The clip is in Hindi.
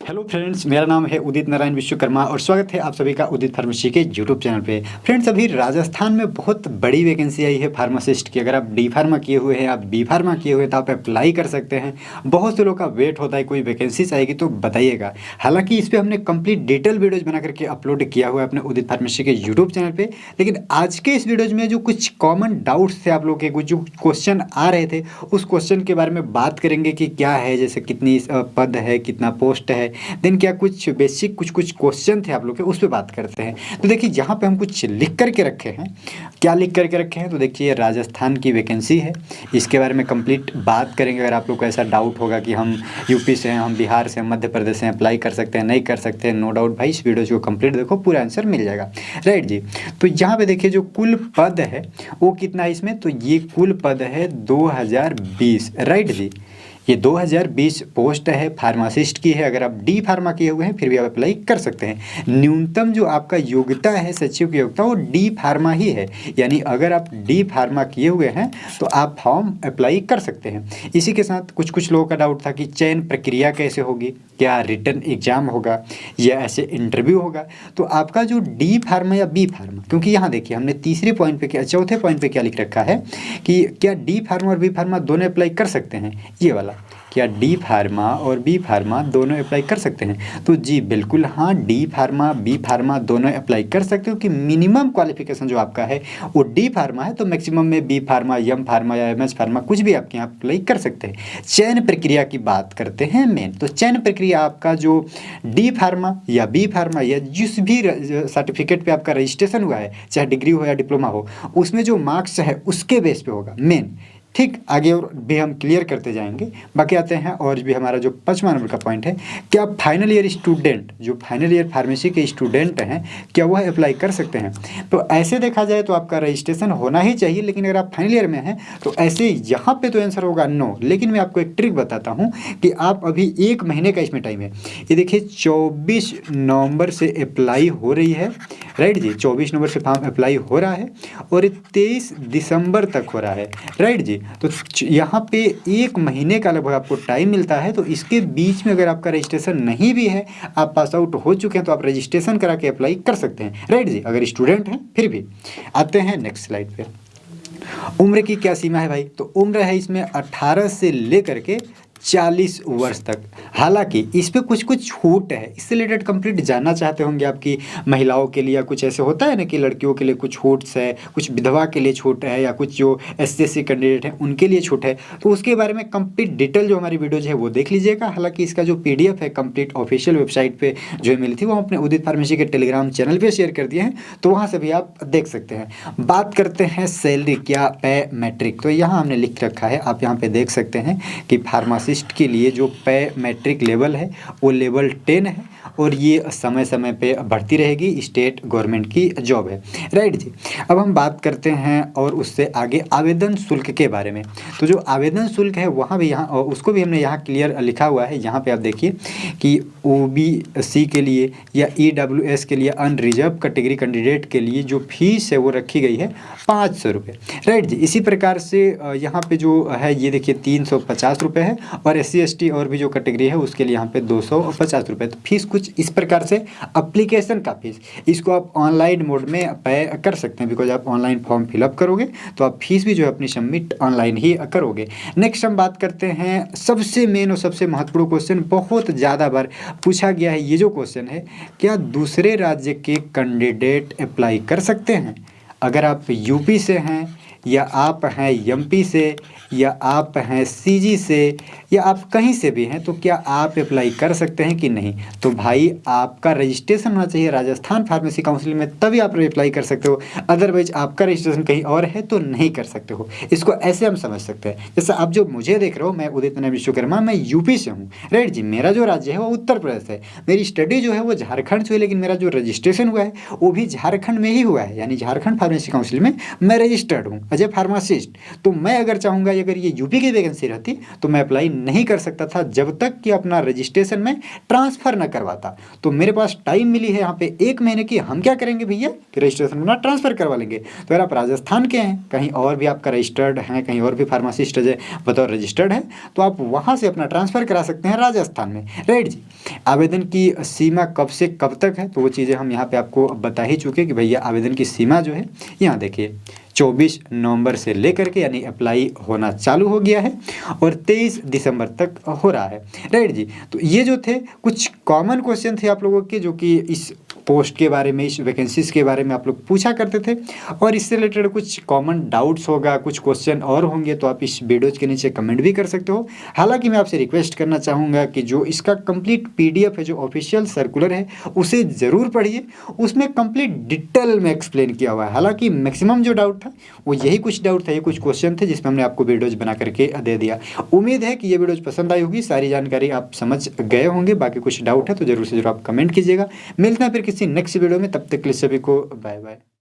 हेलो फ्रेंड्स, मेरा नाम है उदित नारायण विश्वकर्मा और स्वागत है आप सभी का उदित फार्मेसी के यूट्यूब चैनल पे। फ्रेंड्स, अभी राजस्थान में बहुत बड़ी वैकेंसी आई है फार्मासिस्ट की। अगर आप डी फार्मा किए हुए हैं, आप बी फार्मा किए हुए हैं तो आप अप्लाई कर सकते हैं। बहुत से लोग का वेट होता है, कोई वैकेंसी आएगी तो बताइएगा। हालांकि इस पर हमने कंप्लीट डिटेल वीडियोज बना करके अपलोड किया हुआ है अपने उदित फार्मेसी के यूट्यूब चैनल पर। लेकिन आज के इस वीडियोज में जो कुछ कॉमन डाउट्स थे आप लोग के, कुछ जो क्वेश्चन आ रहे थे, उस क्वेश्चन के बारे में बात करेंगे कि क्या है, जैसे कितनी पद है, कितना पोस्ट है, देन क्या कुछ बेसिक कुछ क्वेश्चन थे आप लोग के, उस पर बात करते हैं। तो देखिए, यहाँ पे हम कुछ लिख करके रखे हैं। क्या लिख करके रखे हैं तो देखिए, राजस्थान की वैकेंसी है, इसके बारे में कंप्लीट बात करेंगे। अगर आप लोग को ऐसा डाउट होगा कि हम यूपी से हैं, हम बिहार से हैं, मध्य प्रदेश से अप्लाई कर सकते हैं, नहीं कर सकते हैं, नो डाउट भाई, इस वीडियो को कंप्लीट देखो, पूरा आंसर मिल जाएगा। राइट जी। तो यहाँ पे देखिए, जो कुल पद है वो कितना है इसमें, तो ये कुल पद है 2020। राइट जी, ये 2020 पोस्ट है, फार्मासिस्ट की है। अगर आप डी फार्मा किए हुए हैं फिर भी आप अप्लाई कर सकते हैं। न्यूनतम जो आपका योग्यता है, सचिव की योग्यता, वो डी फार्मा ही है। यानी अगर आप डी फार्मा किए हुए हैं तो आप फॉर्म अप्लाई कर सकते हैं। इसी के साथ कुछ लोगों का डाउट था कि चयन प्रक्रिया कैसे होगी, क्या रिटर्न एग्जाम होगा या ऐसे इंटरव्यू होगा। तो आपका जो डी फार्मा या बी फार्मा, क्योंकि यहाँ देखिए हमने तीसरे पॉइंट पे क्या, चौथे पॉइंट पे क्या लिख रखा है कि क्या डी फार्मा और बी फार्मा दोनों अप्लाई कर सकते हैं, ये वाला, क्या डी फार्मा और बी फार्मा दोनों अप्लाई कर सकते हैं। तो जी बिल्कुल हाँ, डी फार्मा बी फार्मा दोनों अप्लाई कर सकते हो कि मिनिमम क्वालिफिकेशन जो आपका है वो डी फार्मा है, तो मैक्सिमम में बी फार्मा, एम फार्मा या एम एस फार्मा कुछ भी आपके यहाँ अप्लाई कर सकते हैं। चयन प्रक्रिया की बात करते हैं मेन, तो चयन प्रक्रिया आपका जो डी फार्मा या बी फार्मा या जिस भी सर्टिफिकेट पे आपका रजिस्ट्रेशन हुआ है, चाहे डिग्री हो या डिप्लोमा हो, उसमें जो मार्क्स है उसके बेस पे होगा मेन। ठीक, आगे और भी हम क्लियर करते जाएंगे। बाकी आते हैं, और भी हमारा जो 5वां नंबर का पॉइंट है, क्या फाइनल ईयर स्टूडेंट, जो फाइनल ईयर फार्मेसी के स्टूडेंट हैं, क्या वह अप्लाई कर सकते हैं। तो ऐसे देखा जाए तो आपका रजिस्ट्रेशन होना ही चाहिए, लेकिन अगर आप फाइनल ईयर में हैं तो ऐसे यहाँ पे तो आंसर होगा नो। लेकिन मैं आपको एक ट्रिक बताता हूँ कि आप अभी 1 महीने का इसमें टाइम है। ये देखिए 24 नवंबर से अप्लाई हो रही है। राइट जी, 24 नवंबर से फॉर्म अप्लाई हो रहा है और 23 दिसंबर तक हो रहा है। राइट जी, तो यहाँ पे 1 महीने का लगभग आपको टाइम मिलता है। तो इसके बीच में अगर आपका रजिस्ट्रेशन नहीं भी है, आप पास आउट हो चुके हैं, तो आप रजिस्ट्रेशन करा के अप्लाई कर सकते हैं। राइट जी, अगर स्टूडेंट हैं फिर भी। आते हैं नेक्स्ट स्लाइड पे। उम्र की क्या सीमा है भाई, तो उम्र है इसमें 18 से लेकर के 40 वर्ष तक। हालांकि इस पर कुछ छूट है, इससे रिलेटेड कंप्लीट जानना चाहते होंगे आपकी महिलाओं के लिए, कुछ ऐसे होता है ना कि लड़कियों के लिए कुछ छूट्स है, कुछ विधवा के लिए छूट है, या कुछ जो SC कैंडिडेट हैं उनके लिए छूट है। तो उसके बारे में कंप्लीट डिटेल जो हमारी वीडियोज है वो देख लीजिएगा। हालांकि इसका जो PDF है कंप्लीट ऑफिशियल वेबसाइट पर जो मिली थी, वो हम अपने उदित फार्मेसी के टेलीग्राम चैनल पर शेयर कर दिए हैं, तो वहाँ से भी आप देख सकते हैं। बात करते हैं सैलरी, क्या पे मैट्रिक, तो यहाँ हमने लिख रखा है, आप यहाँ पे देख सकते हैं कि फार्मासिस्ट के लिए जो पे मैट्रिक लेवल है वो लेवल 10 है, और ये समय समय पे बढ़ती रहेगी, स्टेट गवर्नमेंट की जॉब है। राइट जी। अब हम बात करते हैं और उससे आगे आवेदन शुल्क के बारे में। तो जो आवेदन शुल्क है वहाँ भी, यहाँ उसको भी हमने यहाँ क्लियर लिखा हुआ है। यहाँ पे आप देखिए कि OBC के लिए या EWS के लिए, अनरिजर्व कैटेगरी कैंडिडेट के लिए जो फीस है वो रखी गई है 500 रुपये। राइट जी। इसी प्रकार से यहाँ पे जो है ये देखिए 350 रुपये है, और SC ST और भी जो कैटेगरी है उसके लिए यहाँ पे 250 रुपये। तो फीस कुछ इस प्रकार से। एप्लीकेशन का फीस, इसको आप ऑनलाइन मोड में पे कर सकते हैं, बिकॉज आप ऑनलाइन फॉर्म फिलअप करोगे तो आप फीस भी जो है अपनी सबमिट ऑनलाइन ही करोगे। नेक्स्ट हम बात करते हैं सबसे मेन और सबसे महत्वपूर्ण क्वेश्चन, बहुत ज़्यादा बार पूछा गया है ये जो क्वेश्चन है, क्या दूसरे राज्य के कैंडिडेट अप्लाई कर सकते हैं। अगर आप यूपी से हैं, या आप हैं MP से, या आप हैं CG से, या आप कहीं से भी हैं, तो क्या आप अप्लाई कर सकते हैं कि नहीं। तो भाई आपका रजिस्ट्रेशन होना चाहिए राजस्थान फार्मेसी काउंसिल में, तभी आप अप्लाई कर सकते हो। अदरवाइज आपका रजिस्ट्रेशन कहीं और है तो नहीं कर सकते हो। इसको ऐसे हम समझ सकते हैं, जैसे आप जो मुझे देख रहे हो, मैं उदित नारायण विश्वकर्मा, मैं यूपी से हूँ। राइट जी। मेरा जो राज्य है वो उत्तर प्रदेश है, मेरी स्टडी जो है वो झारखंड से है, लेकिन मेरा जो रजिस्ट्रेशन हुआ है वो भी झारखंड में ही हुआ है, यानी झारखंड फार्मेसी काउंसिल में मैं रजिस्टर्ड हूँ। एज ए फार्मासिस्ट, तो मैं अगर चाहूँगा अगर ये यूपी की वैकेंसी रहती तो मैं अप्लाई नहीं कर सकता था जब तक कि अपना रजिस्ट्रेशन में ट्रांसफ़र न करवाता। तो मेरे पास टाइम मिली है यहाँ पे 1 महीने की, हम क्या करेंगे भैया कि रजिस्ट्रेशन अपना ट्रांसफ़र करवा लेंगे। तो अगर आप राजस्थान के हैं, कहीं और भी आपका रजिस्टर्ड है, कहीं और भी फार्मासिस्ट है बतौर रजिस्टर्ड है, तो आप वहाँ से अपना ट्रांसफ़र करा सकते हैं राजस्थान में। राइट जी। आवेदन की सीमा कब से कब तक है, तो वो चीज़ें हम यहाँ पे आपको बता ही चुके कि भैया आवेदन की सीमा जो है यहाँ देखिए 24 नवंबर से लेकर के यानी अप्लाई होना चालू हो गया है और 23 दिसंबर तक हो रहा है। राइट जी। तो ये जो थे कुछ कॉमन क्वेश्चन थे आप लोगों के, जो कि इस पोस्ट के बारे में, इस वैकेंसीज़ के बारे में आप लोग पूछा करते थे, और इससे रिलेटेड कुछ कॉमन डाउट्स होगा, कुछ क्वेश्चन और होंगे तो आप इस वीडियोज़ के नीचे कमेंट भी कर सकते हो। हालांकि मैं आपसे रिक्वेस्ट करना चाहूँगा कि जो इसका कंप्लीट PDF है, जो ऑफिशियल सर्कुलर है, उसे ज़रूर पढ़िए। उसमें कंप्लीट डिटेल में एक्सप्लेन किया हुआ है। हालांकि मैक्सिमम जो डाउट था वो यही कुछ डाउट था, ये कुछ क्वेश्चन थे जिसमें हमने आपको वीडियोज़ बना करके दे दिया। उम्मीद है कि ये वीडियोज़ पसंद आई होगी, सारी जानकारी आप समझ गए होंगे। बाकी कुछ डाउट है तो ज़रूर से ज़रूर आप कमेंट कीजिएगा। मिलते हैं फिर किसी नेक्स्ट वीडियो में, तब तक के लिए सभी को बाय बाय।